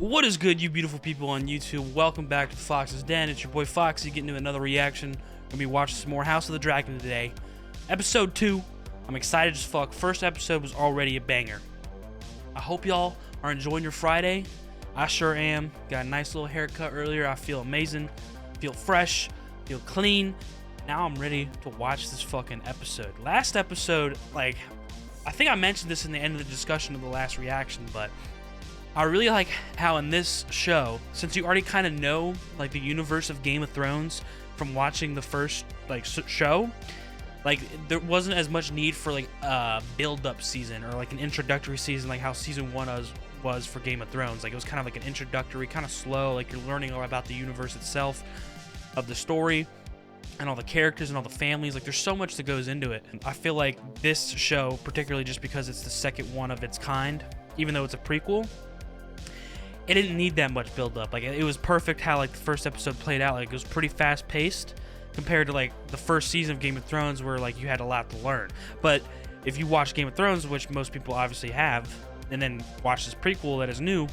What is good, you beautiful people on YouTube? Welcome back to the Fox's Den. It's your boy Foxy getting to another reaction. We're gonna be watching some more House of the Dragon today. Episode 2. I'm excited as fuck. First episode was already a banger. I hope y'all are enjoying your Friday. I sure am. Got a nice little haircut earlier. I feel amazing. Feel fresh. Feel clean. Now I'm ready to watch this fucking episode. Last episode, like, I think I mentioned this in the end of the discussion of the last reaction, but I really like how in this show, since you already kind of know like the universe of Game of Thrones from watching the first like show, like there wasn't as much need for like a build-up season or like an introductory season like how season 1 was for Game of Thrones. Like it was kind of like an introductory, kind of slow, like you're learning all about the universe itself, of the story, and all the characters and all the families. Like there's so much that goes into it. And I feel like this show, particularly just because it's the second one of its kind, even though it's a prequel, it didn't need that much build up. Like it was perfect how like the first episode played out. Like it was pretty fast paced compared to like the first season of Game of Thrones where like you had a lot to learn. But if you watch Game of Thrones, which most people obviously have, and then watch this prequel that is new,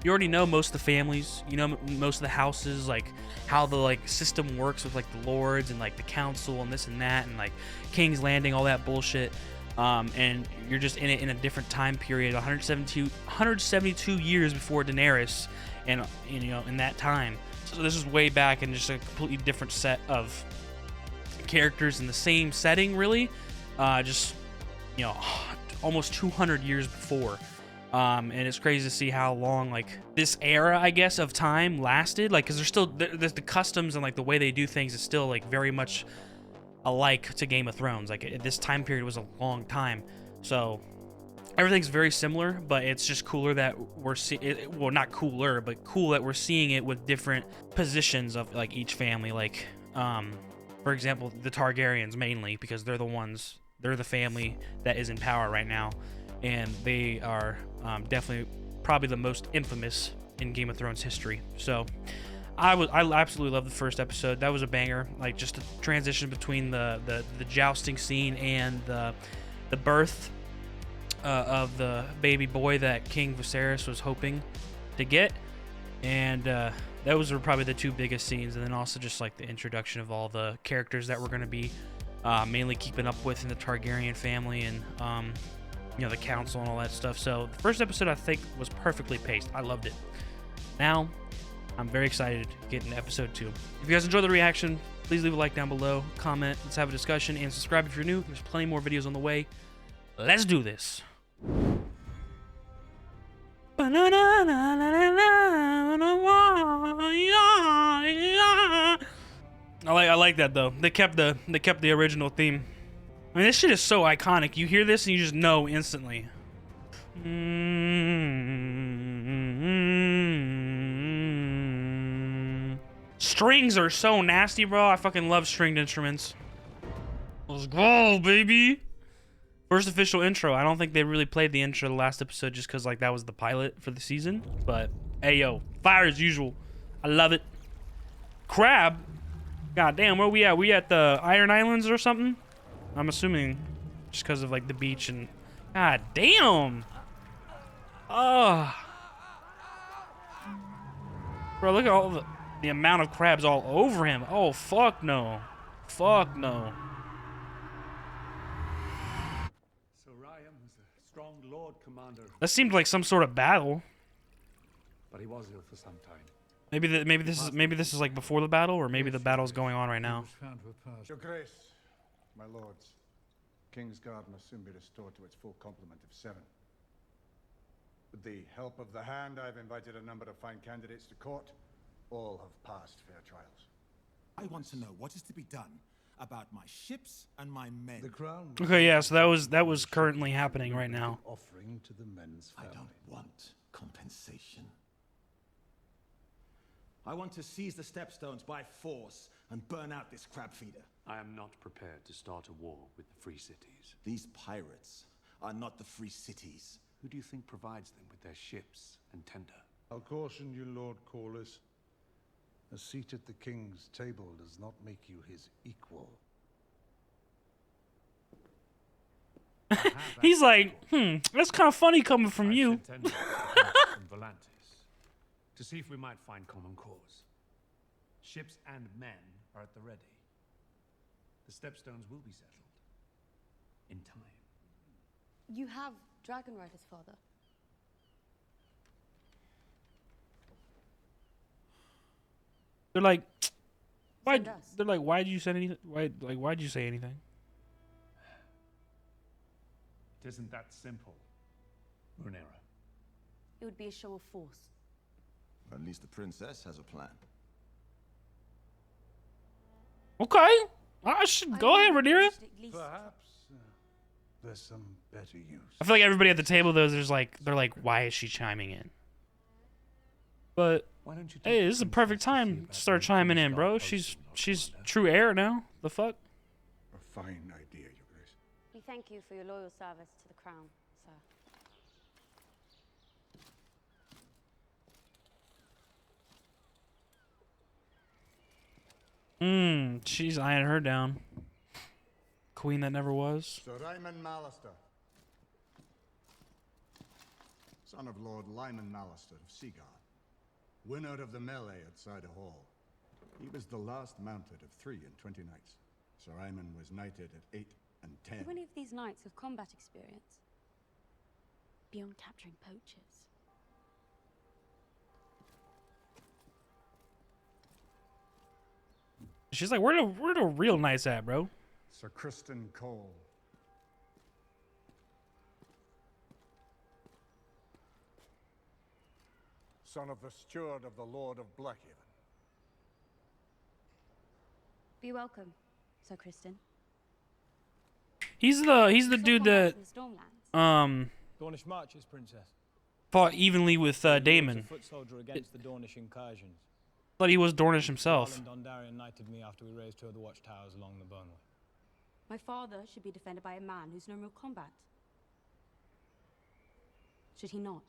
you already know most of the families, you know most of the houses, like how the like system works with like the lords and like the council and this and that and like King's Landing, all that bullshit. And you're just in it in a different time period, 172 years before Daenerys, and you know, in that time. So this is way back in just a completely different set of characters in the same setting, really. Just, you know, almost 200 years before. And it's crazy to see how long like this era, I guess, of time lasted. Like, because there's still the customs and like the way they do things is still like very much alike to Game of Thrones. Like this time period was a long time, so everything's very similar, but it's just cooler that we're well, not cooler, but cool that we're seeing it with different positions of like each family. Like for example, the Targaryens, mainly because they're the family that is in power right now, and they are definitely probably the most infamous in Game of Thrones history. So I absolutely love the first episode. That was a banger. Like just a transition between the jousting scene and the birth of the baby boy that King Viserys was hoping to get, and those were probably the two biggest scenes. And then also just like the introduction of all the characters that we're going to be mainly keeping up with in the Targaryen family, and you know, the council and all that stuff. So the first episode I think was perfectly paced. I loved it. Now I'm very excited to get into episode 2. If you guys enjoyed the reaction, please leave a like down below, comment, let's have a discussion, and subscribe if you're new. There's plenty more videos on the way. Let's do this. I like that though. They kept the original theme. I mean, this shit is so iconic. You hear this and you just know instantly. Strings are so nasty, bro. I fucking love stringed instruments. Let's go, baby. First official intro. I don't think they really played the intro the last episode just because like that was the pilot for the season. But hey, yo, fire as usual. I love it. Crab. God damn, where we at? We at the Iron Islands or something? I'm assuming just because of like the beach and god damn. Oh, bro, look at all the amount of crabs all over him. Oh, fuck no. Fuck no. So Ryan was a strong lord commander. That seemed like some sort of battle. But he was ill for some time. Maybe this is like before the battle, or maybe the battle's going on right now. Your Grace, my lords, King's Guard must soon be restored to its full complement of 7. With the help of the Hand, I've invited a number of fine candidates to court. All have passed fair trials. I want to know what is to be done about my ships and my men. The crown. Okay, yeah, so that was currently happening right now. Offering to the men's I family. don't want compensation. I want to seize the stepstones by force and burn out this crab feeder. I am not prepared to start a war with the free cities. These pirates are not the free cities. Who do you think provides them with their ships and tender? I'll caution you, Lord Corliss. A seat at the king's table does not make you his equal. He's like, that's kind of funny coming from you. From Volantis. to see if we might find common cause. Ships and men are at the ready. The stepstones will be settled. In time. You have dragon riders, father. They're like, why? Send us. They're like, why'd you say anything? Why'd you say anything? It isn't that simple, Rhaenyra. It would be a show of force. At least the princess has a plan. Okay, I should go ahead, Rhaenyra. Perhaps there's some better use. I feel like everybody at the table though, they're like, why is she chiming in? But Why don't you hey, this is a perfect time to start chiming in, bro. She's true heir now. The fuck? A fine idea, Your Grace. We thank you for your loyal service to the crown, sir. She's eyeing her down. Queen that never was. Sir Ryman Mallister, son of Lord Lyman Mallister of Seaguard, winner of the melee at Cider Hall. He was the last mounted of 3 and 20 knights. Sir Ryman was knighted at 8 and 10. Do any of these knights have combat experience? Beyond capturing poachers? She's like, where the real knights at, bro? Sir Kristen Cole. Son of the steward of the Lord of Blackhaven. Be welcome, Sir Kristen. He's the dude that Dornish marches, princess. fought evenly with Daemon. A foot soldier against the Dornish incursions. But he was Dornish himself. Harlan Dondarrion knighted me after we raised 2 of the watchtowers along the Burnway. My father should be defended by a man who's known real combat. Should he not?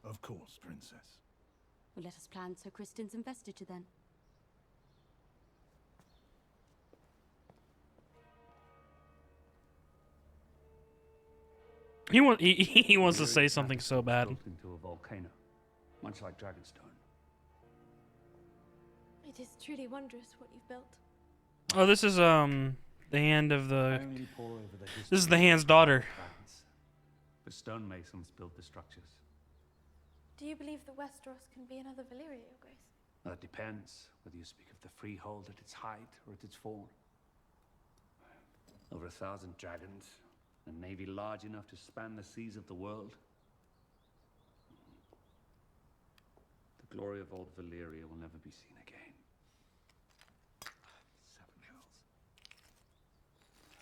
Of course, princess. Well, let us plan Sir Kristen's investiture then. He wants to say something so bad. Built into a volcano, much like Dragonstone. It is truly wondrous what you've built. Oh, this is the hand of the. Only pour over the This is the hand's daughter. dragons. The stonemasons built the structures. Do you believe that Westeros can be another Valyria, Your Grace? That depends whether you speak of the freehold at its height or at its fall. Over 1,000 dragons, a navy large enough to span the seas of the world. The glory of old Valyria will never be seen again.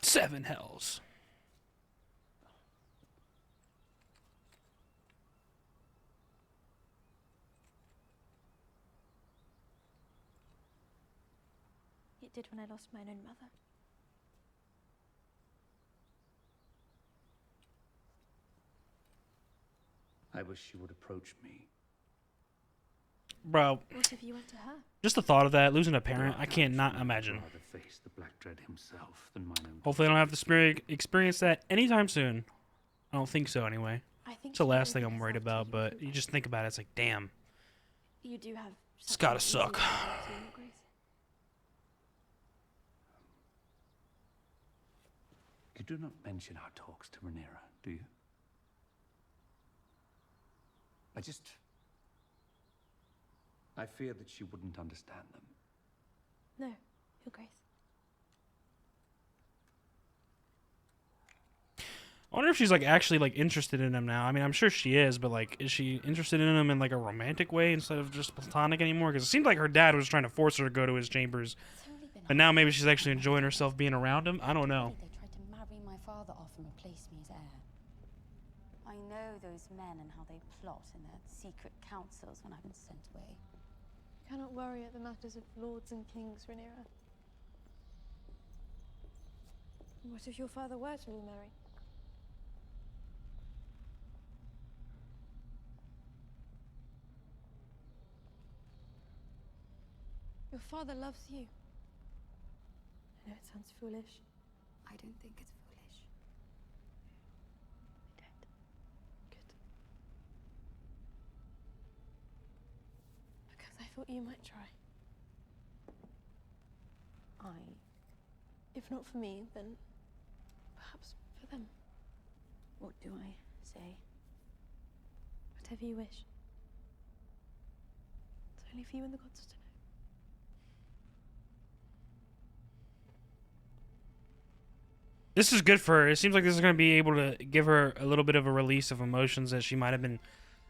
7 7 hells. hells. It did when I lost my own mother. I wish she would approach me. Bro, What if you went to her? just the thought of that, losing a parent, I can't not imagine. Rather face the Black Dread himself than mine own. Hopefully I don't have to experience that anytime soon. I don't think so anyway. I think It's the she last really thing I'm has worried loved about, you but through you that. just think about it, it's like, damn. You do have. It's such gotta an easy suck. way to talk to, Your Grace. You do not mention our talks to Rhaenyra, do you? I fear that she wouldn't understand them. No, Your Grace. I wonder if she's like actually like interested in him now. I mean, I'm sure she is, but like, is she interested in him in like a romantic way instead of just platonic anymore? Because it seemed like her dad was trying to force her to go to his chambers, It's only been but now maybe she's actually enjoying herself being around him. I don't know. They tried to marry my father off and replace me as heir. I know those men and how they plot in their secret councils when I've been sent away. Cannot worry at the matters of lords and kings, Rhaenyra. What if your father were to remarry? Your father loves you. I know it sounds foolish. I don't think it's foolish. I don't. Good. Because I thought you might try. If not for me, then perhaps for them. What do I say? Whatever you wish. It's only for you and the gods to know. This is good for her. It seems like this is going to be able to give her a little bit of a release of emotions that she might have been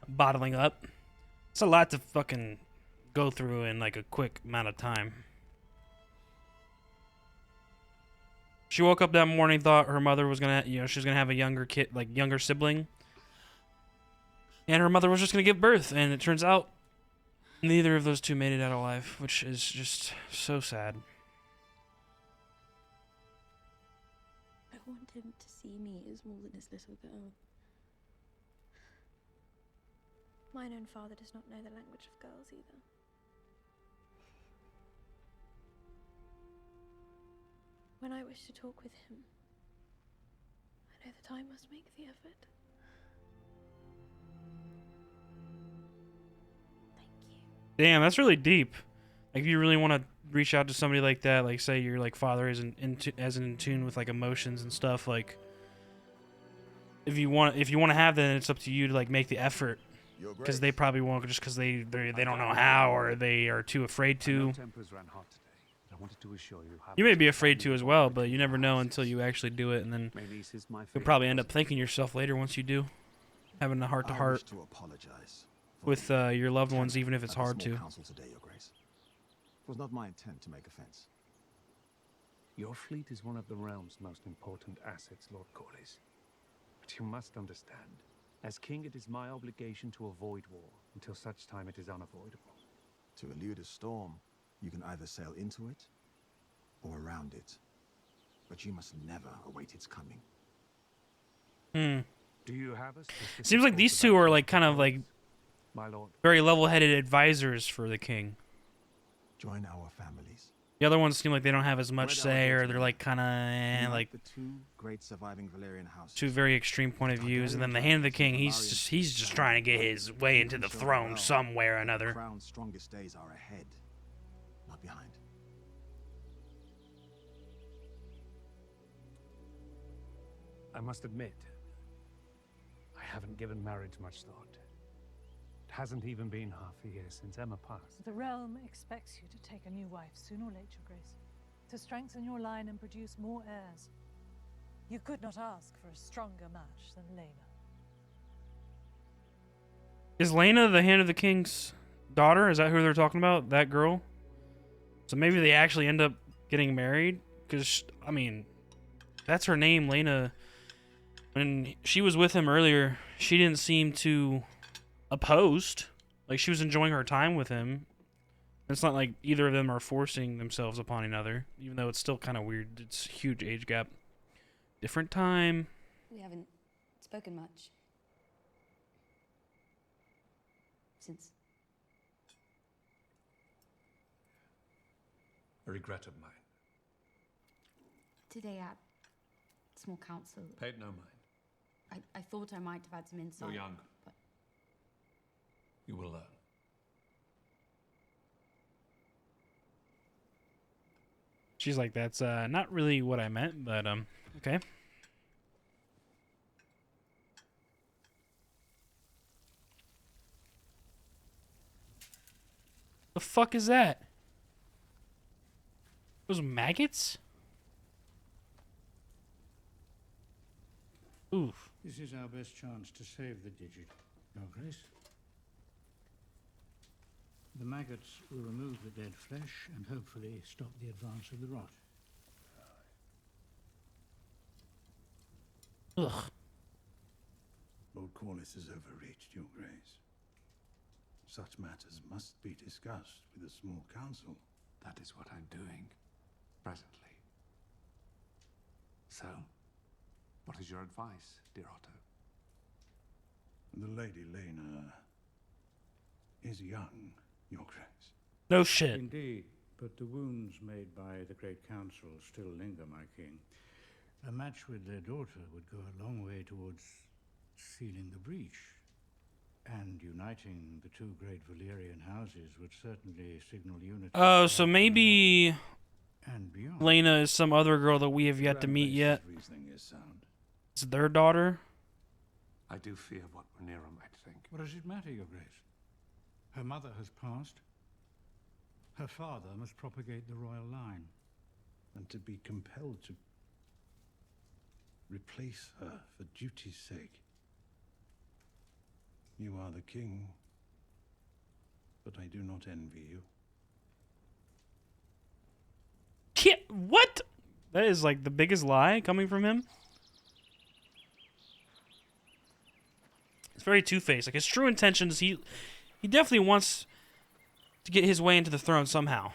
bottling up. It's a lot to fucking go through in like a quick amount of time. She woke up that morning, thought her mother was gonna, she was gonna have a younger kid, like younger sibling, and her mother was just gonna give birth. And it turns out neither of those two made it out alive, which is just so sad. I want him to see me as more than his little girl. Mine own father does not know the language of girls either. When I wish to talk with him, I know that I must make the effort. Thank you. Damn, that's really deep. Like, if you really want to reach out to somebody like that, like say your like father isn't in tune with like emotions and stuff, like if you want to have that, then it's up to you to like make the effort, because they probably won't, just because they don't know how, or they are too afraid to. Tempers ran hot today. I wanted to assure you how You may be afraid to as well, but you never know until you actually do it, and then you'll probably end up thanking yourself later once you do, having a heart-to-heart with your loved ones, even if it's hard to. Today, Your Grace. It was not my intent to make offense. Your fleet is one of the realm's most important assets, Lord Corlys. But you must understand, as king, it is my obligation to avoid war until such time it is unavoidable. To elude a storm, you can either sail into it or around it. But you must never await its coming. Do you have a specific Seems like these two are like kind of like my lord? very level-headed advisors for the king. Join our families. The other ones seem like they don't have as much say, or they're like kind of like the two great surviving Valyrian houses. two very extreme point of views. And then the Hand of the King, he's just trying to get his way into the throne some way or another. The crown's strongest days are ahead, not behind. I must admit, I haven't given marriage much thought. It hasn't even been half a year since Emma passed. The realm expects you to take a new wife sooner or later, Grace, to strengthen your line and produce more heirs. You could not ask for a stronger match than Laena. Is Laena the Hand of the King's daughter? Is that who they're talking about? That girl? So maybe they actually end up getting married? Because, I mean, that's her name, Laena. When she was with him earlier, she didn't seem too opposed. Like, she was enjoying her time with him. It's not like either of them are forcing themselves upon another, even though it's still kind of weird. It's a huge age gap. Different time. We haven't spoken much. Since. A regret of mine. Today at small council, Paid no mind. I thought I might have had some insight. You're young. But You will learn. She's like, that's not really what I meant, but okay. The fuck is that? Those maggots? Oof. This is our best chance to save the digit, Your Grace. The maggots will remove the dead flesh and hopefully stop the advance of the rot. Ugh. Lord Corlys has overreached, Your Grace. Such matters must be discussed with a small council. That is what I'm doing, presently. So, what is your advice, dear Otto? The Lady Laena is young, Your Grace. No shit. Indeed, but the wounds made by the Great Council still linger, my king. A match with their daughter would go a long way towards sealing the breach. And uniting the two great Valyrian houses would certainly signal unity. Oh, so maybe and beyond. Lena is some other girl that we have yet to meet yet. Reasoning is sound. It's their daughter. I do fear what Rhaenyra might think. What does it matter, Your Grace? Her mother has passed. Her father must propagate the royal line. And to be compelled to replace her for duty's sake. You are the king, but I do not envy you. What? That is like the biggest lie coming from him. It's very two-faced. Like his true intentions, he definitely wants to get his way into the throne somehow.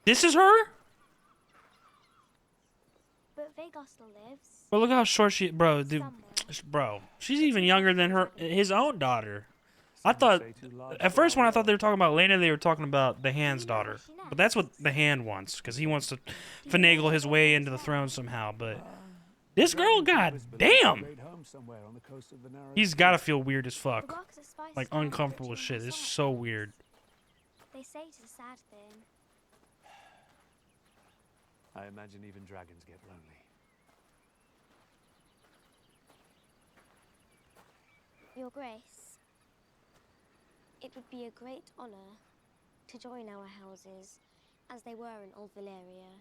This is her? But Vhagar still lives. But look how short she, bro, dude, bro. She's even younger than his own daughter. I thought, at first when I thought they were talking about Lena, they were talking about the Hand's daughter. But that's what the Hand wants, because he wants to finagle his way into the throne somehow. But this girl, god damn! He's got to feel weird as fuck. Like uncomfortable as shit. It's so weird. They say it's a sad thing. I imagine even dragons get lonely. Your Grace, it would be a great honor to join our houses as they were in Old Valyria.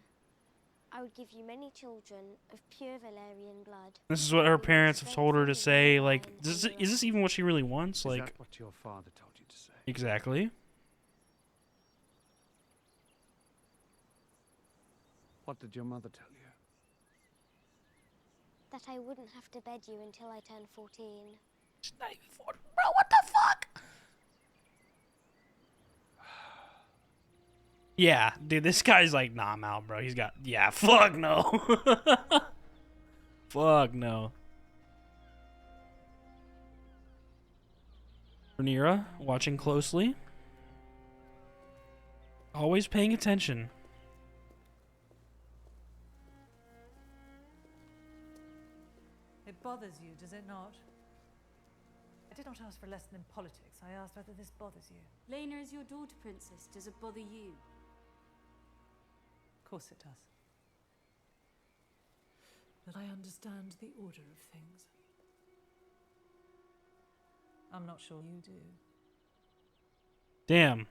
I would give you many children of pure Valyrian blood. This is what her parents have told her to say. Like, is this even what she really wants? Like, is that what your father told you to say? Exactly. What did your mother tell you? That I wouldn't have to bed you until I turned 14. She's not even 14. Bro, what the fuck? Yeah, dude, this guy's like, nah, I'm out, bro. He's got, yeah, fuck no. Fuck no. Rhaenyra, watching closely. Always paying attention. It bothers you, does it not? I did not ask for a lesson in politics. I asked whether this bothers you. Lena is your daughter, Princess. Does it bother you? Of course it does. But I understand the order of things. I'm not sure you do. Damn.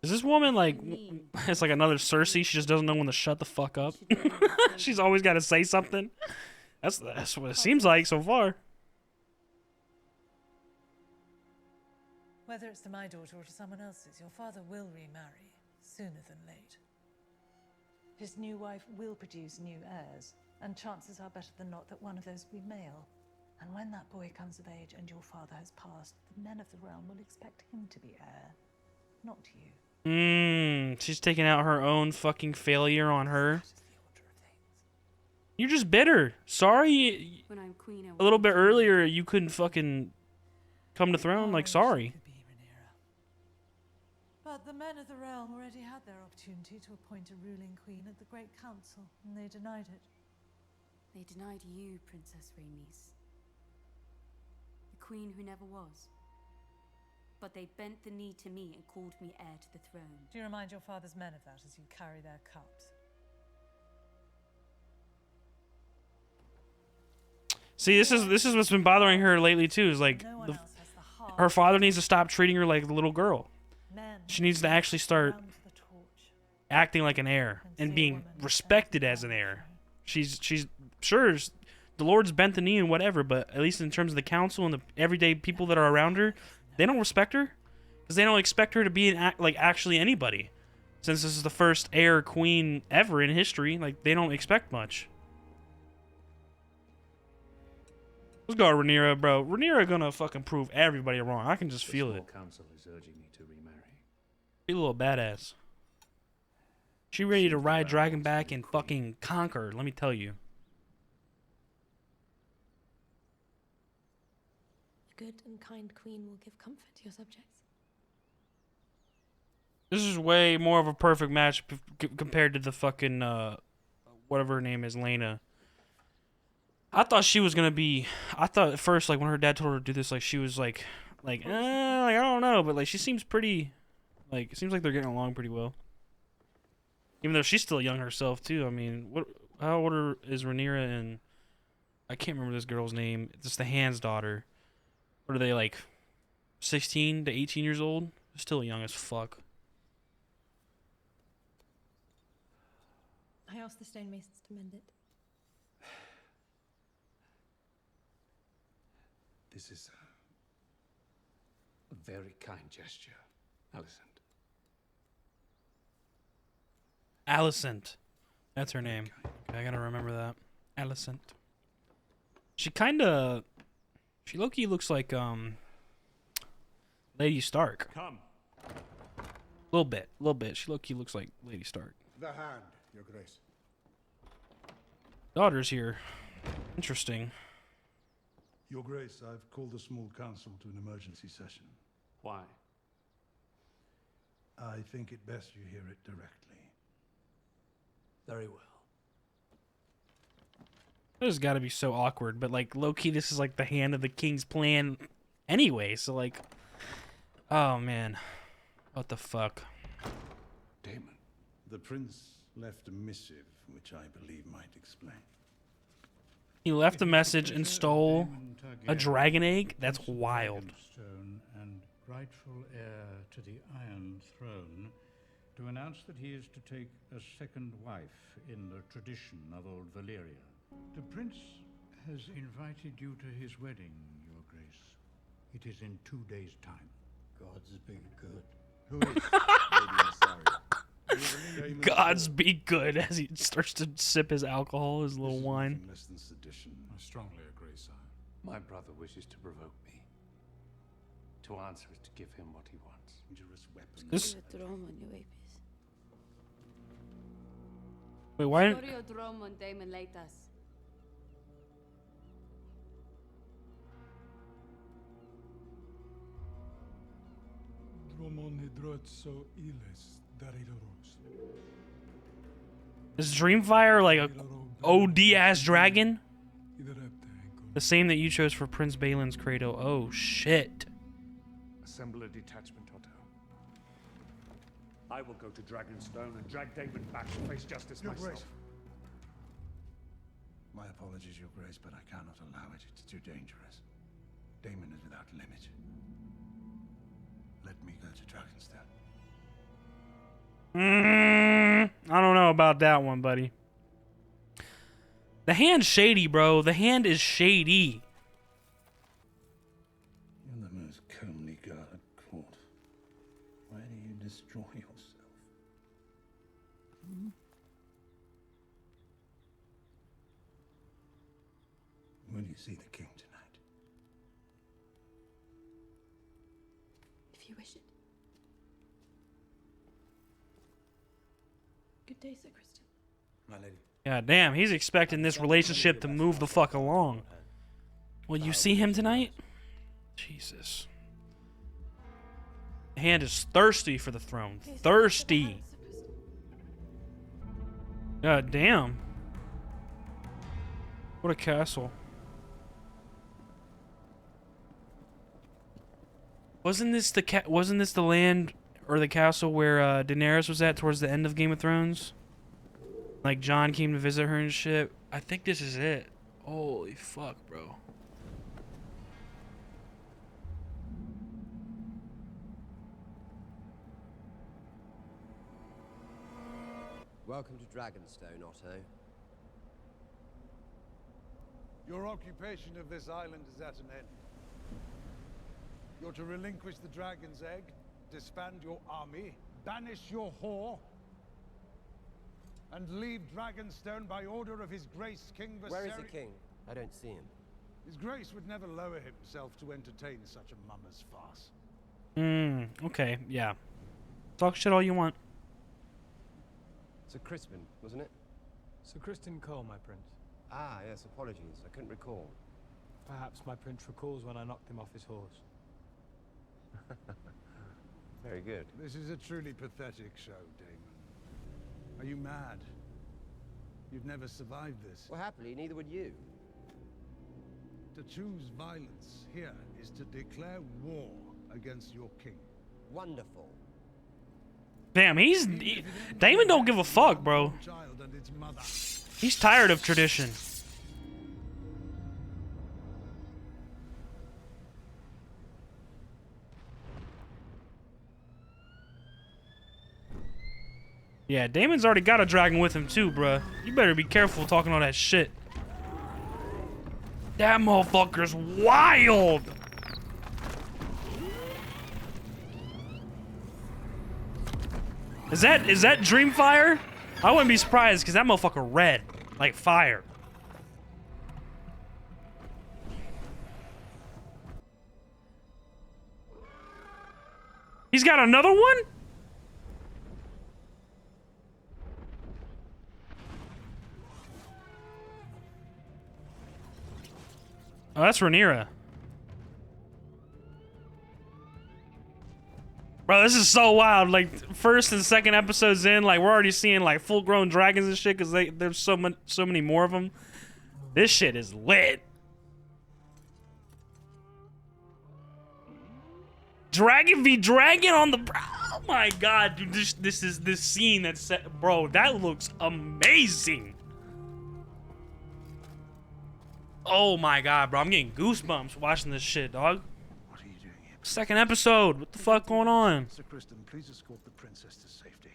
Is this woman like, it's like another Cersei? She just doesn't know when to shut the fuck up. She's always got to say something. That's what it seems like so far. Whether it's to my daughter or to someone else's, your father will remarry, sooner than late. His new wife will produce new heirs, and chances are better than not that one of those will be male. And when that boy comes of age and your father has passed, the men of the realm will expect him to be heir, not you. She's taking out her own fucking failure on her. You're just bitter. Sorry. When I'm queen, a little bit earlier, you couldn't fucking come to throne. Like, sorry. But the men of the realm already had their opportunity to appoint a ruling queen at the Great Council, and they denied it. They denied you, Princess Rhaenys. The queen who never was. But they bent the knee to me and called me heir to the throne. Do you remind your father's men of that as you carry their cups? See, this is what's been bothering her lately too. Is like her father needs to stop treating her like a little girl. She needs to actually start acting like an heir and being respected as an heir. She's sure the Lord's bent the knee and whatever, but at least in terms of the council and the everyday people that are around her, they don't respect her because they don't expect her to be like actually anybody. Since this is the first heir queen ever in history, like they don't expect much. Let's go, Rhaenyra, bro. Rhaenyra gonna fucking prove everybody wrong. I can just feel it. Council is urging me to remarry. Be a little badass. She ready to ride Dragonback and fucking conquer, let me tell you. A good and kind queen will give comfort to your subjects. This is way more of a perfect match compared to the fucking whatever her name is, Lena. I thought she was gonna be. I thought at first, like when her dad told her to do this, like she was like I don't know, but like she seems pretty. Like it seems like they're getting along pretty well. Even though she's still young herself too. I mean, how old is Rhaenyra and I can't remember this girl's name. It's the Hand's daughter. What are they like? 16 to 18 years old? Still young as fuck. I asked the stonemasons to mend it. This is a very kind gesture, Alicent. Alicent. That's her name. Okay, I gotta remember that. Alicent. She low-key looks like Lady Stark. Come. Little bit. She low-key looks like Lady Stark. The hand, Your Grace. Daughter's here. Interesting. Your Grace, I've called the small council to an emergency session. Why? I think it best you hear it directly. Very well. This has got to be so awkward, but like low-key, this is like the hand of the king's plan anyway. So like, oh man, what the fuck? Daemon. The prince left a missive, which I believe might explain. He left a message and stole a dragon egg? That's wild. And rightful heir to the Iron Throne, to announce that he is to take a second wife in the tradition of old Valyria. The prince has invited you to his wedding, Your Grace. It is in 2 days' time. Gods be good. Who is Gods be good as he starts to sip his alcohol, his little wine. Less than sedition. I strongly agree, sire. My brother wishes to provoke me. To answer is to give him what he wants. Dangerous weapons. This. Wait, why? Is Dreamfire like a OD ass dragon? The same that you chose for Prince Balin's cradle. Oh shit. Assemble a detachment, Otto. I will go to Dragonstone and drag Daemon back to face justice Your myself. Grace. My apologies, Your Grace, but I cannot allow it. It's too dangerous. Daemon is without limit. Let me go to Dragonstone. I don't know about that one, buddy. The hand's shady, bro. The hand is shady. You're the most comely guard at court. Why do you destroy yourself? Will you see the king tonight? If you wish it. Good day, Sir Kristen. My lady. God damn, he's expecting this relationship to move the fuck along. Will you see him tonight? Jesus. The hand is thirsty for the throne. Thirsty. God damn. What a castle. Wasn't this the land or the castle where Daenerys was at towards the end of Game of Thrones? Like Jon came to visit her and shit. I think this is it. Holy fuck, bro. Welcome to Dragonstone, Otto. Your occupation of this island is at an end. You're to relinquish the dragon's egg, disband your army, banish your whore, and leave Dragonstone by order of His Grace King Viserys. Where is the king? I don't see him. His Grace would never lower himself to entertain such a mummer's farce. Okay, yeah. Talk shit all you want. Sir Crispin, wasn't it? Sir Kristen Cole, my prince. Ah, yes, apologies. I couldn't recall. Perhaps my prince recalls when I knocked him off his horse. Very good. This is a truly pathetic show, Daemon. Are you mad? You've never survived this. Well, happily, neither would you. To choose violence here is to declare war against your king. Wonderful. Damn, Daemon don't give a fuck, bro. He's tired of tradition. Yeah, Daemon's already got a dragon with him too, bruh. You better be careful talking all that shit. That motherfucker's wild! Is that Dreamfire? I wouldn't be surprised because that motherfucker red. Like fire. He's got another one? Oh, that's Rhaenyra. Bro, this is so wild. Like, first and second episodes in, like, we're already seeing, like, full-grown dragons and shit because there's so many more of them. This shit is lit. Dragon v Dragon on the... Oh, my God, dude. This scene that's set... Bro, that looks amazing. Oh my God, bro, I'm getting goosebumps watching this shit, dog. What are you doing here? Second episode. What the fuck going on? Sir Kristen, please escort the princess to safety.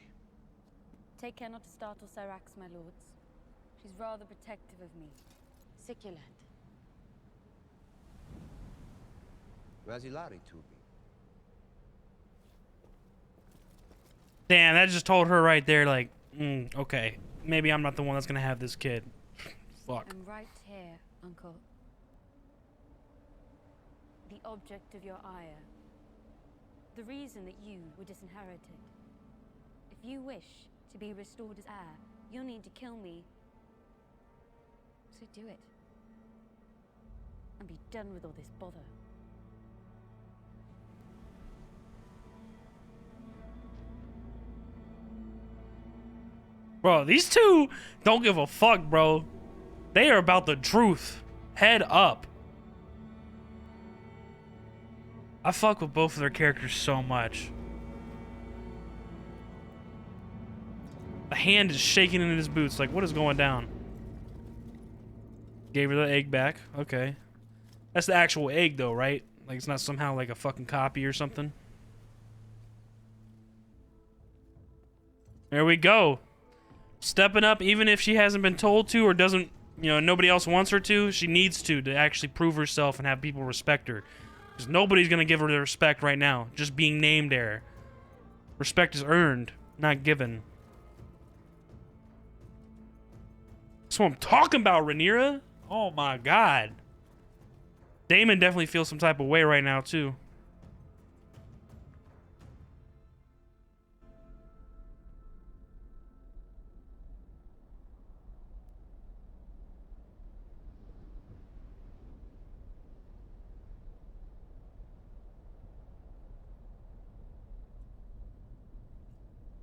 Take care not to startle Syrax, my lords. She's rather protective of me. Siculant. Where's Hilari to be? Damn, that just told her right there, like, okay, maybe I'm not the one that's gonna have this kid. Fuck. I'm right here, Uncle. The object of your ire. The reason that you were disinherited. If you wish to be restored as heir, you'll need to kill me. So do it. And be done with all this bother. Bro, these two don't give a fuck, bro. They are about the truth. Head up. I fuck with both of their characters so much. The hand is shaking in his boots. Like, what is going down? Gave her the egg back. Okay. That's the actual egg, though, right? Like, it's not somehow like a fucking copy or something. There we go. Stepping up, even if she hasn't been told to or doesn't, you know, nobody else wants her to, she needs to actually prove herself and have people respect her. Because nobody's going to give her the respect right now. Just being named heir. Respect is earned, not given. That's what I'm talking about, Rhaenyra. Oh my God. Daemon definitely feels some type of way right now, too.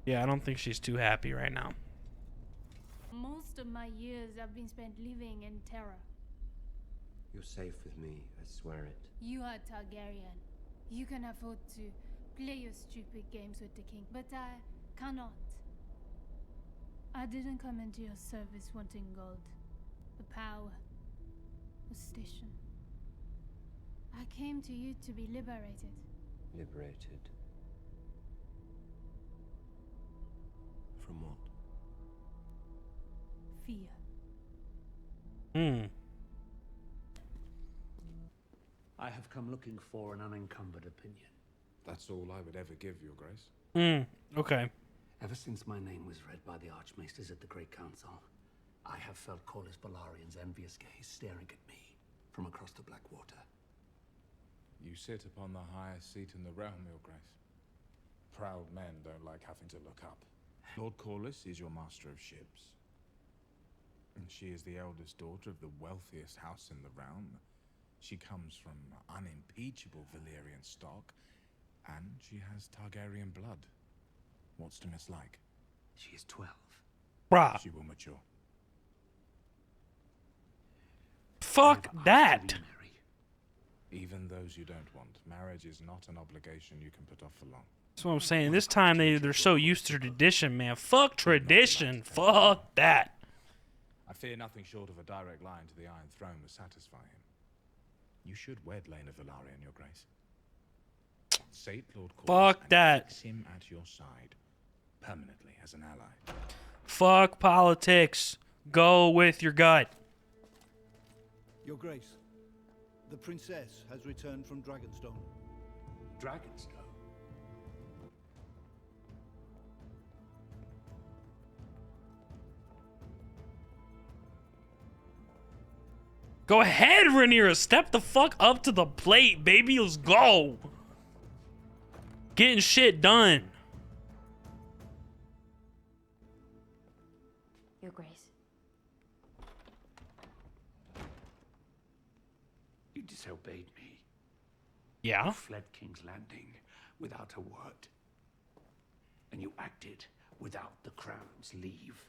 Yeah, I don't think she's too happy right now. Most of my years have been spent living in terror. You're safe with me, I swear it. You are Targaryen. You can afford to play your stupid games with the king, but I cannot. I didn't come into your service wanting gold, the power, the station. I came to you to be liberated. Liberated? From what? Fear. I have come looking for an unencumbered opinion. That's all I would ever give, Your Grace. Okay. Ever since my name was read by the Archmaesters at the Great Council, I have felt Corlys Velarion's envious gaze staring at me from across the Blackwater. You sit upon the highest seat in the realm, Your Grace. Proud men don't like having to look up. Lord Corlys is your master of ships. And she is the eldest daughter of the wealthiest house in the realm. She comes from unimpeachable Valyrian stock. And she has Targaryen blood. What's to mislike? She is 12. Bruh. She will mature. Fuck that. Even those you don't want. Marriage is not an obligation you can put off for long. That's what I'm saying. This time they're so used to tradition, man. Fuck tradition. Fuck that. I fear nothing short of a direct line to the Iron Throne will satisfy him. You should wed Lena Velaryon, Your Grace. Sate Lord Corlys Fuck that. fix him at your side permanently as an ally. Fuck politics. Go with your gut. Your Grace, the princess has returned from Dragonstone. Dragonstone? Go ahead, Rhaenyra. Step the fuck up to the plate, baby. Let's go. Getting shit done. Your Grace. You disobeyed me. Yeah? You fled King's Landing without a word. And you acted without the crown's leave.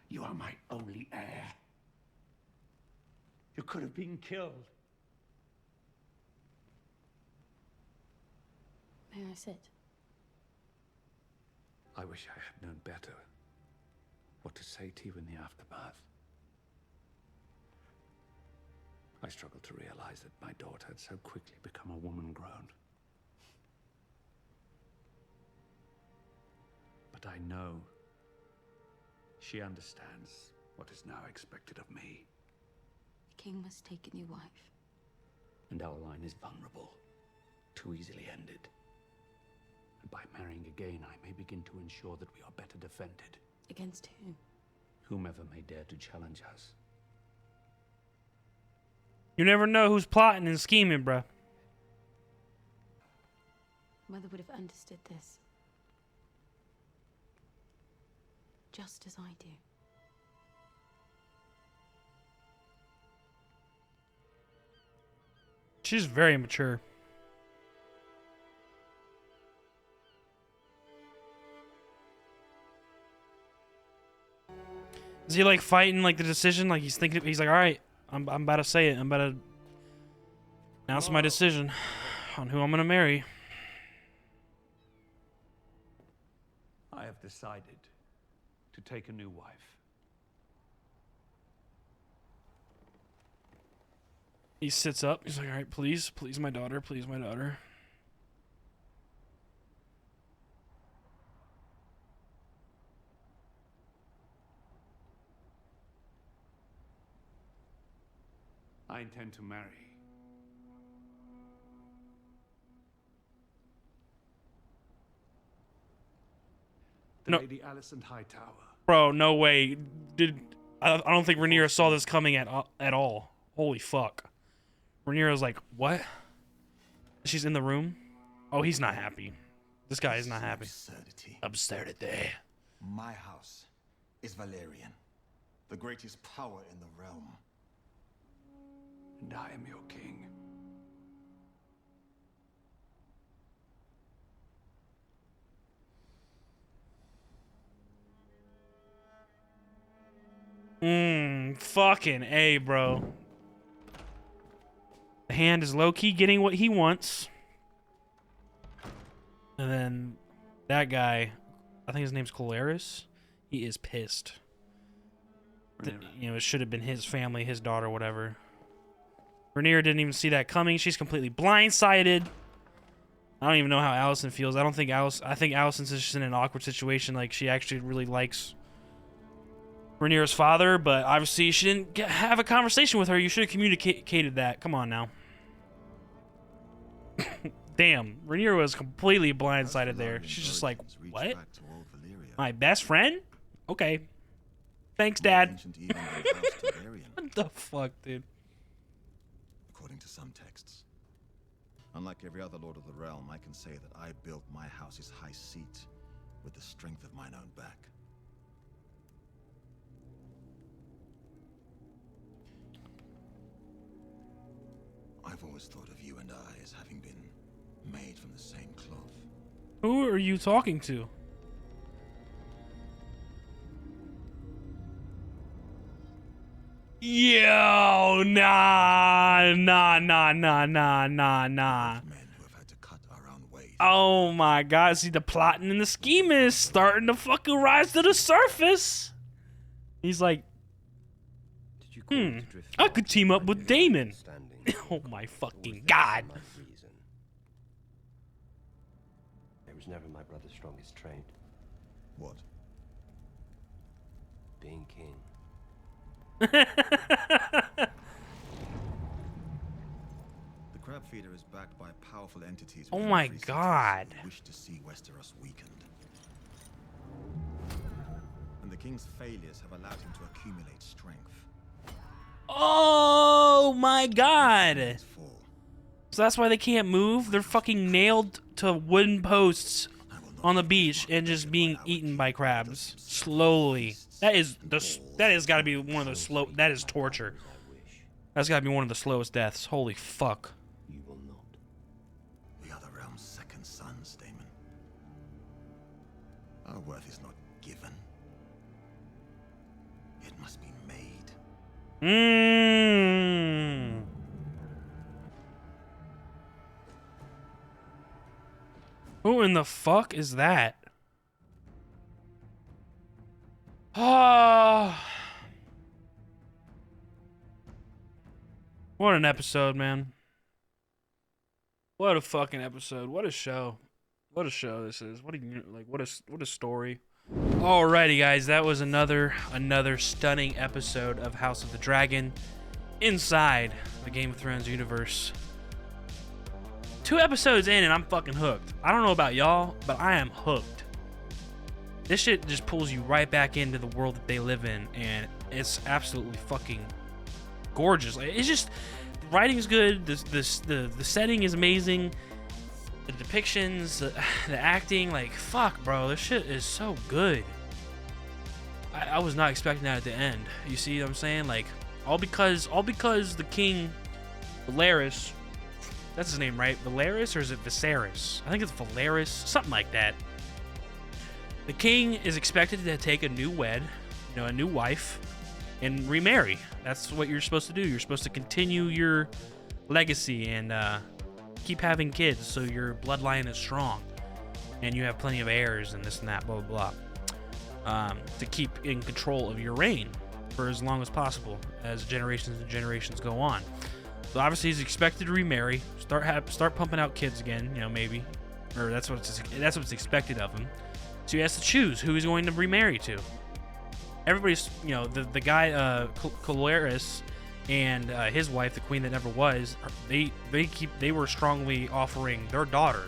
You are my only heir. You could have been killed. May I sit? I wish I had known better what to say to you in the aftermath. I struggled to realize that my daughter had so quickly become a woman grown. But I know she understands what is now expected of me. The king must take a new wife. And our line is vulnerable, too easily ended. And by marrying again, I may begin to ensure that we are better defended. Against whom? Whomever may dare to challenge us. You never know who's plotting and scheming, bruh. Mother would have understood this. Just as I do. She's very mature. Is he like fighting like the decision? Like he's thinking, he's like, all right, I'm about to say it. I'm about to announce my decision on who I'm gonna marry. I have decided to take a new wife. He sits up. He's like, all right, please, please, my daughter, please, my daughter. I intend to marry. No. Lady Alicent Hightower. Bro, no way. I don't think Rhaenyra saw this coming at all. Holy fuck. Rhaenyra's like, what? She's in the room? Oh, he's not happy. This guy is not happy. Absurdity. My house is Valerian, the greatest power in the realm. And I am your king. Fucking A, bro. The hand is low-key getting what he wants. And then that guy, I think his name's Colaris, he is pissed. You know, it should have been his family, his daughter, whatever. Rhaenyra didn't even see that coming. She's completely blindsided. I don't even know how Alicent feels. I think Alicent's just in an awkward situation. Like, she actually really likes Rhaenyra's father, but obviously she didn't have a conversation with her. You should have communicated that. Come on now. Damn, Rhaenyra was completely blindsided there. She's just like, what? My best friend? Okay. Thanks, Dad. What the fuck, dude? According to some texts. Unlike every other lord of the realm, I can say that I built my house's high seat with the strength of mine own back. I've always thought of you and I as having been made from the same cloth. Who are you talking to? Yo, nah. Oh my god, see, the plotting and the scheme is starting to fucking rise to the surface. He's like, I could team up with Daemon. Oh my fucking god. It was never my brother's strongest trait. What? Being king. The crab feeder is backed by powerful entities. Oh my god. Who wish to see Westeros weakened. And the king's failures have allowed him to accumulate strength. Oh my god. So that's why they can't move? They're fucking nailed to wooden posts on the beach and just being eaten by crabs slowly. That has got to be one of the slow. That is torture. That's got to be one of the slowest deaths. Holy fuck. You will not. We are the realm's second sons, Daemon. Our worth is not given. It must be made. Who in the fuck is that? Ah. What an episode, man. What a fucking episode. What a show. What a show this is. What a story. Alrighty, guys, that was another stunning episode of House of the Dragon inside the Game of Thrones universe. 2 episodes in and I'm fucking hooked. I don't know about y'all, but I am hooked. This shit just pulls you right back into the world that they live in, and it's absolutely fucking gorgeous. Like, it's just, the writing's good, the setting is amazing, the depictions, the acting, like, fuck, bro, this shit is so good. I was not expecting that at the end. You see what I'm saying? Like, all because the king, Valeris, that's his name, right? Valeris, or is it Viserys? I think it's Valeris, something like that. The king is expected to take a new wife, and remarry. That's what you're supposed to do. You're supposed to continue your legacy and keep having kids so your bloodline is strong, and you have plenty of heirs and this and that, blah, blah, blah, to keep in control of your reign for as long as possible as generations and generations go on. So obviously he's expected to remarry, start pumping out kids again, maybe, or that's what's expected of him. So he has to choose who he's going to remarry to. Everybody's, the guy, Colaris, and his wife, the queen that never was, they were strongly offering their daughter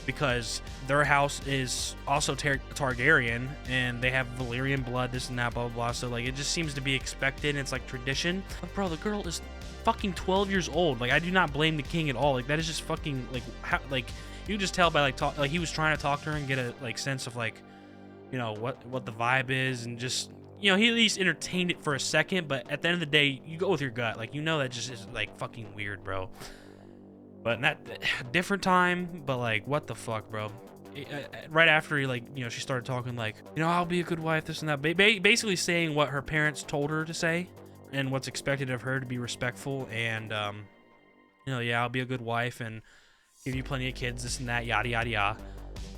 because their house is also Targaryen and they have Valyrian blood, this and that, blah, blah, blah. So, like, it just seems to be expected and it's like tradition. But, bro, the girl is fucking 12 years old. Like, I do not blame the king at all. Like, that is just fucking, like, how, like, you can just tell by, like, he was trying to talk to her and get a, like, sense of, like, what the vibe is, and just, he at least entertained it for a second, but at the end of the day, you go with your gut. Like, that just is, like, fucking weird, bro. But that different time, but, like, what the fuck, bro? Right after he, like, she started talking, like, I'll be a good wife, this and that. Basically saying what her parents told her to say and what's expected of her, to be respectful and, yeah, I'll be a good wife and give you plenty of kids, this and that, yada, yada, yada.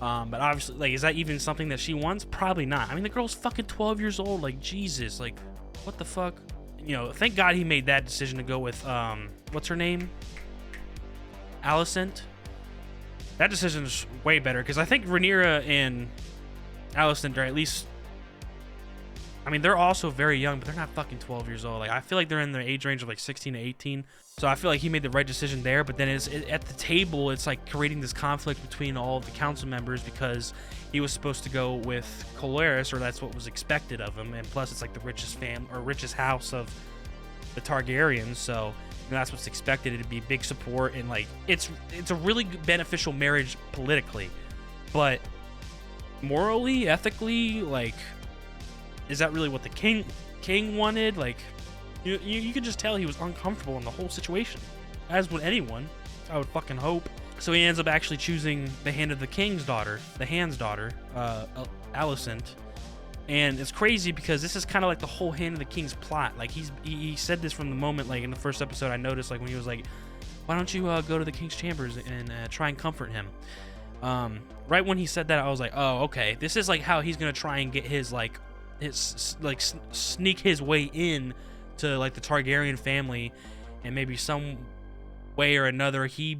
But obviously, like, is that even something that she wants? Probably not. I mean, the girl's fucking 12 years old. Like, Jesus, like, what the fuck? Thank God he made that decision to go with, what's her name? Alicent. That decision's way better, because I think Rhaenyra and Alicent are at least, I mean, they're also very young, but they're not fucking 12 years old. Like, I feel like they're in the age range of, like, 16 to 18. So I feel like he made the right decision there, but then at the table, it's like creating this conflict between all of the council members because he was supposed to go with Colaris, or that's what was expected of him, and plus it's like the richest house of the Targaryens, so that's what's expected. It'd be big support, and like it's a really beneficial marriage politically, but morally, ethically, like, is that really what the king wanted? Like, you could just tell he was uncomfortable in the whole situation. as would anyone. I would fucking hope. So he ends up actually choosing the Hand of the King's daughter, the Hand's daughter, Alicent. And it's crazy because this is kind of like the whole Hand of the King's plot. Like he said this from the moment, like in the first episode, I noticed, like when he was like, why don't you go to the King's chambers and try and comfort him? Right when he said that, I was like, oh, okay, this is like how he's gonna try and get his sneak his way in to like the Targaryen family, and maybe some way or another he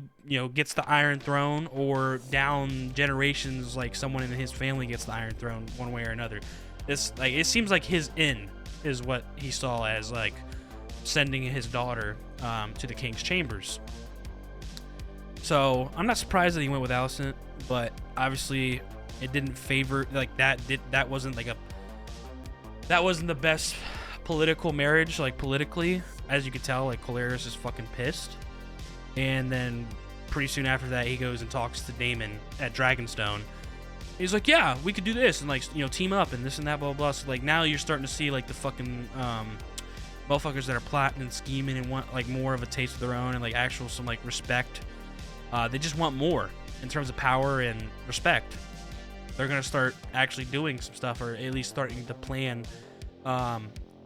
gets the Iron Throne, or down generations like someone in his family gets the Iron Throne one way or another. This, like, it seems like his in is what he saw as like sending his daughter to the King's chambers. So I'm not surprised that he went with Alicent, but obviously it didn't favor that wasn't the best political marriage, like politically. As you could tell, like Caleris is fucking pissed. And then pretty soon after that, he goes and talks to Daemon at Dragonstone. He's like, yeah, we could do this and like team up and this and that, blah blah blah. So like now you're starting to see like the fucking motherfuckers that are plotting and scheming and want like more of a taste of their own and like actual some like respect. They just want more in terms of power and respect. They're gonna start actually doing some stuff, or at least starting to plan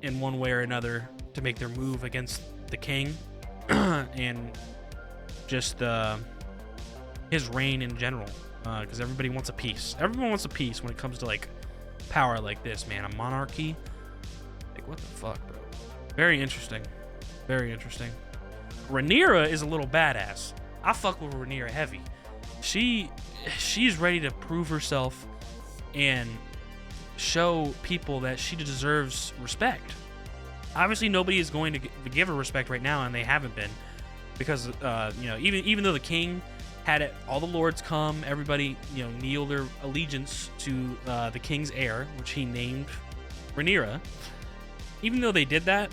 in one way or another to make their move against the king and just his reign in general. Because everybody wants a piece. Everyone wants a piece when it comes to like power like this, man. A monarchy. Like, what the fuck, bro? Very interesting. Very interesting. Rhaenyra is a little badass. I fuck with Rhaenyra heavy. She's ready to prove herself and show people that she deserves respect. Obviously, nobody is going to give her respect right now, and they haven't been, because even though the king had it, all the lords come, everybody kneel their allegiance to the king's heir, which he named Rhaenyra. Even though they did that,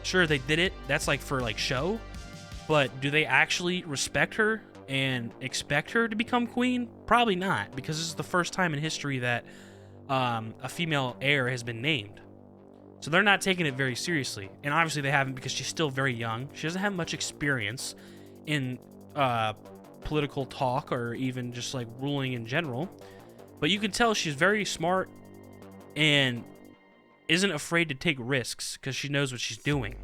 sure, they did it. That's like for like show, but do they actually respect her and expect her to become queen? Probably not, because this is the first time in history that a female heir has been named. So they're not taking it very seriously, and obviously they haven't, because she's still very young. She doesn't have much experience in political talk or even just like ruling in general, but you can tell she's very smart and isn't afraid to take risks because she knows what she's doing.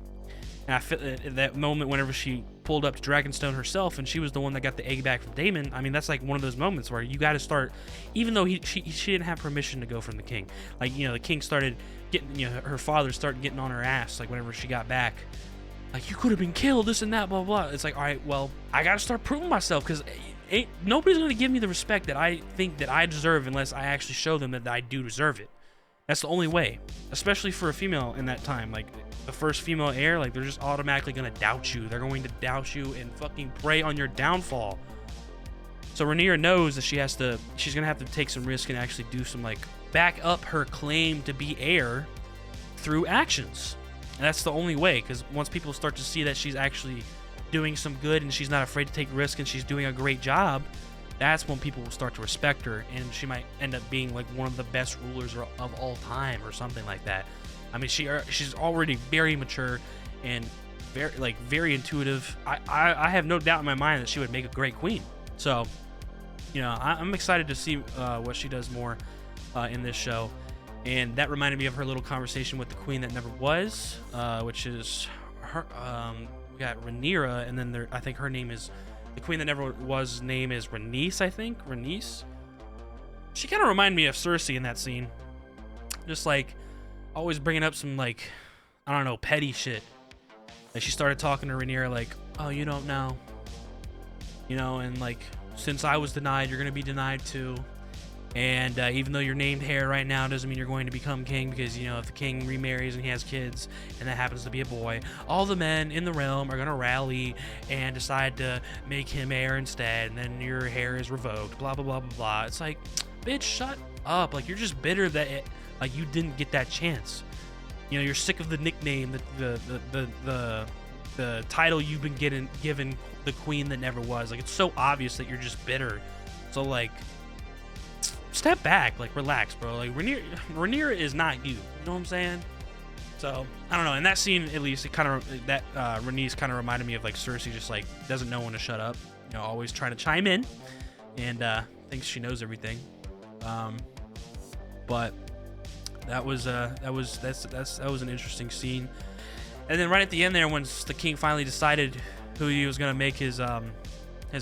And I feel that moment whenever she pulled up to Dragonstone herself and she was the one that got the egg back from Daemon, I mean, that's like one of those moments where you got to start, even though she didn't have permission to go from the king. Like, the king started getting, her father started getting on her ass, like whenever she got back. Like, you could have been killed, this and that, blah, blah, blah. It's like, all right, well, I got to start proving myself, because nobody's going to give me the respect that I think that I deserve unless I actually show them that I do deserve it. That's the only way, especially for a female in that time. Like, the first female heir, like, they're just automatically going to doubt you. They're going to doubt you and fucking prey on your downfall. So Rhaenyra knows that she's going to have to take some risk and actually do some, like, back up her claim to be heir through actions. And that's the only way, because once people start to see that she's actually doing some good and she's not afraid to take risks and she's doing a great job, that's when people will start to respect her, and she might end up being like one of the best rulers of all time or something like that. I mean, she's already very mature and very intuitive. I have no doubt in my mind that she would make a great queen. So, I'm excited to see what she does more in this show. And that reminded me of her little conversation with the queen that never was, which is her. We got Rhaenyra, and then I think her name is, the queen that never was name is Rhaenys, I think. Rhaenys. She kind of reminded me of Cersei in that scene. Just like always bringing up some, like, I don't know, petty shit. Like, she started talking to Rhaenyra like, oh, you don't know. And like, since I was denied, you're going to be denied too. And even though you're named heir right now, doesn't mean you're going to become king, because, if the king remarries and he has kids, and that happens to be a boy, all the men in the realm are going to rally and decide to make him heir instead, and then your hair is revoked, blah, blah, blah, blah, blah. It's like, bitch, shut up. Like, you're just bitter that you didn't get that chance. You're sick of the nickname, the title you've been given, the queen that never was. Like, it's so obvious that you're just bitter. So, like, step back, like, relax, bro. Like, Rhaenyra is not you. You know what I'm saying? So I don't know. In that scene, at least, it kind of that Rhaenys kind of reminded me of like Cersei, just like doesn't know when to shut up. You know, always trying to chime in, and thinks she knows everything. But that was an interesting scene. And then right at the end there, once the king finally decided who he was gonna make his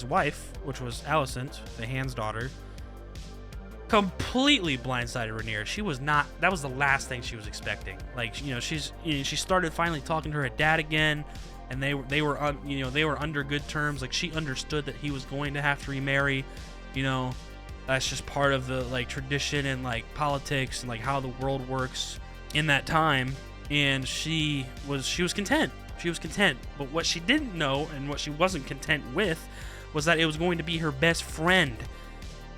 wife, which was Alicent, the Hand's daughter, completely blindsided Rhaenyra. She was not. That was the last thing she was expecting. Like, you know, she started finally talking to her dad again, and they were under good terms. Like, she understood that he was going to have to remarry. You know, that's just part of the like tradition and like politics and like how the world works in that time. And she was content. She was content. But what she didn't know, and what she wasn't content with, was that it was going to be her best friend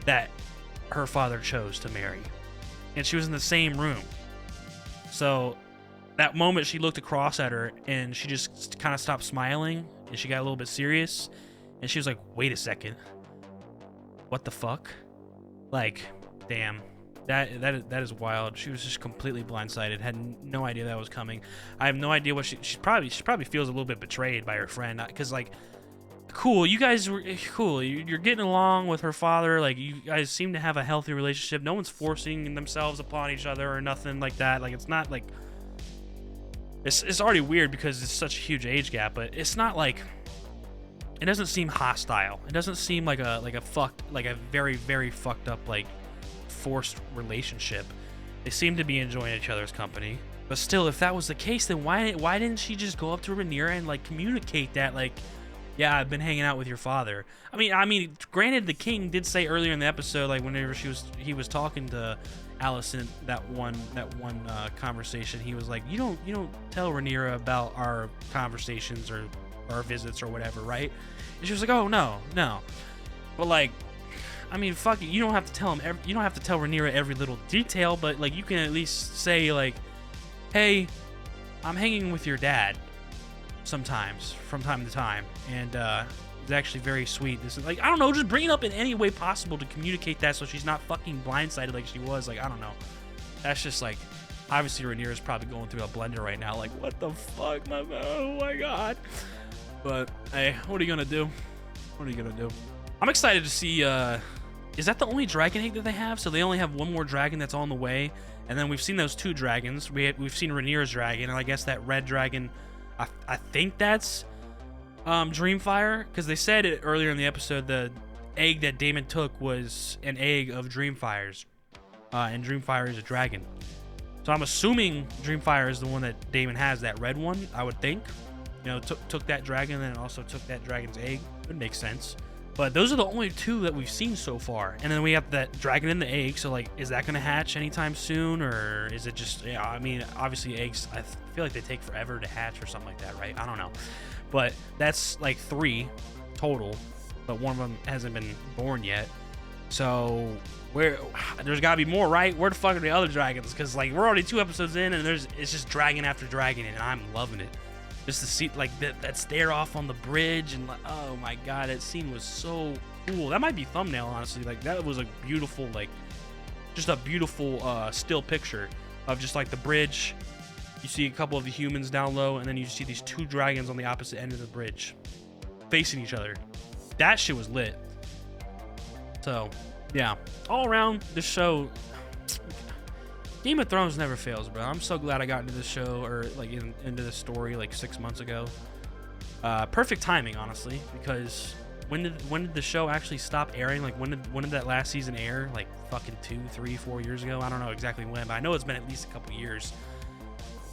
that her father chose to marry. And she was in the same room. So that moment she looked across at her and she just kind of stopped smiling and she got a little bit serious and she was like, wait a second. What the fuck? Like, damn. That is wild. She was just completely blindsided. Had no idea that was coming. I have no idea what she probably feels a little bit betrayed by her friend, because like, cool, you guys were cool. You're getting along with her father. Like, you guys seem to have a healthy relationship. No one's forcing themselves upon each other or nothing like that. Like, it's not like it's already weird because it's such a huge age gap, but it's not like, it doesn't seem hostile. It doesn't seem like a very, very fucked up, like, forced relationship. They seem to be enjoying each other's company. But still, if that was the case, then why didn't she just go up to Rhaenyra and like communicate that, like, yeah, I've been hanging out with your father. I mean, granted, the king did say earlier in the episode, like whenever he was talking to Alicent, that one conversation, he was like, you don't tell Rhaenyra about our conversations or our visits or whatever, right? And she was like, oh no. But like, I mean, fuck it. You don't have to tell him. You don't have to tell Rhaenyra every little detail, but like, you can at least say like, hey, I'm hanging with your dad sometimes, from time to time, and it's actually very sweet. This is like, I don't know, just bring it up in any way possible to communicate that so she's not fucking blindsided like she was. Like, I don't know. That's just like, obviously Rhaenyra's probably going through a blender right now. Like, what the fuck, my man? Oh my god. But hey, what are you gonna do? What are you gonna do? I'm excited to see. Is that the only dragon egg that they have? So they only have one more dragon that's on the way, and then we've seen those two dragons. We've seen Rhaenyra's dragon, and I guess that red dragon, I think that's Dreamfire, because they said it earlier in the episode. The egg that Daemon took was an egg of Dreamfire's, and Dreamfire is a dragon. So I'm assuming Dreamfire is the one that Daemon has, that red one. I would think, you know, took that dragon and also took that dragon's egg. It would make sense. But those are the only two that we've seen so far. And then we have that dragon in the egg. So, like, is that going to hatch anytime soon? Or is it just, yeah, I mean, obviously eggs, I feel like they take forever to hatch or something like that, right? I don't know. But that's like 3 total. But one of them hasn't been born yet. So, there's got to be more, right? Where the fuck are the other dragons? Because, like, we're already 2 episodes in and it's just dragon after dragon. And I'm loving it. Just to see, like, that stare off on the bridge, and like, oh my god, that scene was so cool. That might be thumbnail, honestly. Like, that was a beautiful, like, just a beautiful still picture of just like the bridge. You see a couple of the humans down low, and then you see these 2 dragons on the opposite end of the bridge facing each other. That shit was lit. So yeah, all around this show, Game of Thrones never fails, bro. I'm so glad I got into this show, or like into this story like 6 months ago. Perfect timing, honestly, because when did the show actually stop airing? Like, when did that last season air? Like fucking 2, 3, 4 years ago? I don't know exactly when, but I know it's been at least a couple years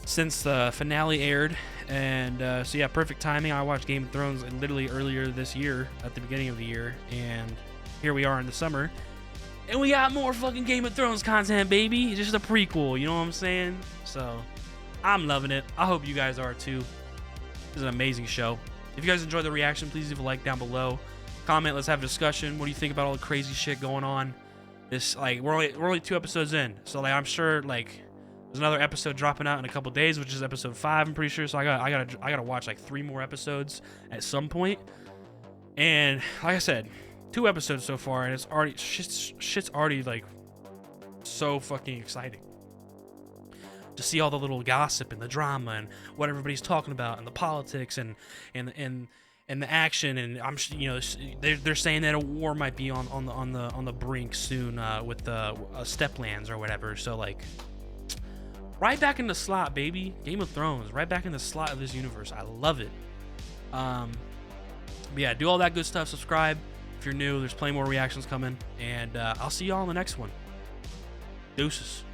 since the finale aired. And so yeah, perfect timing. I watched Game of Thrones literally earlier this year, at the beginning of the year, and here we are in the summer. And we got more fucking Game of Thrones content, baby. Just a prequel, you know what I'm saying? So, I'm loving it. I hope you guys are too. This is an amazing show. If you guys enjoyed the reaction, please leave a like down below. Comment, let's have a discussion. What do you think about all the crazy shit going on? This, like, we're only 2 episodes in. So, like, I'm sure, like, there's another episode dropping out in a couple days, which is episode 5, I'm pretty sure. So I gotta watch like 3 more episodes at some point. And like I said, 2 episodes so far, and it's already shit's already like so fucking exciting. to see all the little gossip and the drama and what everybody's talking about and the politics and the action. And I'm they're saying that a war might be on the brink soon with the Steplands or whatever. So like, right back in the slot, baby. Game of Thrones, right back in the slot of this universe. I love it. But yeah, do all that good stuff. Subscribe if you're new. There's plenty more reactions coming, and I'll see y'all in the next one. Deuces.